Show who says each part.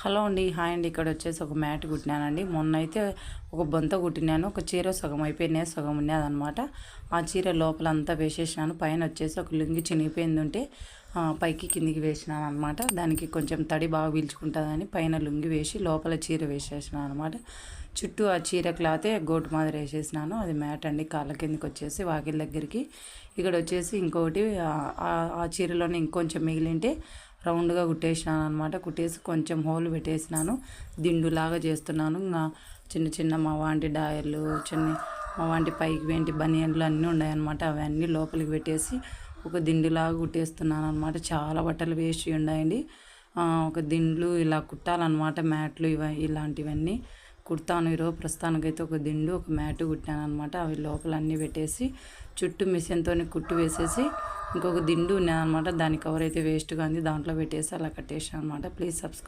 Speaker 1: Hello అండి, hi అండి. ఇక్కడ వచ్చేసి ఒక మ్యాట్ కుట్టినానండి. మొన్న అయితే ఒక బొంత కుట్టినాను. ఒక చీర సగం అయిపోయినాయి, సగం ఉన్నదనమాట. ఆ చీర లోపల అంతా వేసేసినాను. పైన వచ్చేసి ఒక లుంగి చినిగిపోయింది ఉంటే పైకి కిందికి వేసినాను అనమాట. దానికి కొంచెం తడి బాగా పీల్చుకుంటుందని పైన లుంగి వేసి లోపల చీర వేసేసినాను అనమాట. చుట్టూ ఆ చీర క్లాతే గోటు మాదిరి వేసేసినాను. అది మ్యాట్ అండి. కాళ్ళ కిందకి వచ్చేసి వాకిల దగ్గరికి. ఇక్కడ వచ్చేసి ఇంకొకటి ఆ చీరలోనే ఇంకొంచెం మిగిలింటే రౌండ్గా కుట్టేసినాను అనమాట. కుట్టేసి కొంచెం హోల్ పెట్టేసినాను. దిండులాగా చేస్తున్నాను. చిన్న చిన్న మా వాంటి డాయర్లు, మా వాంటి పైకి వెంటి బనియన్లు అన్నీ ఉన్నాయన్నమాట. అవన్నీ లోపలికి పెట్టేసి ఒక దిండులాగా కుట్టేస్తున్నాను అనమాట. చాలా బట్టలు వేస్ట్ ఉన్నాయండి. ఒక దిండ్లు ఇలా కుట్టాలన్నమాట. మ్యాట్లు ఇలాంటివన్నీ కుడతాను. ఈరోజు ప్రస్తుతానికైతే ఒక దిండు, ఒక మ్యాటు కుట్టాను అనమాట. అవి లోపల అన్నీ పెట్టేసి చుట్టూ మిషన్తో కుట్టు వేసేసి ఇంకొక దిండు ఉన్నదనమాట. దాని కవర్ అయితే వేస్ట్గా ఉంది, దాంట్లో పెట్టేసి అలా కట్టేసాను అనమాట. Please subscribe.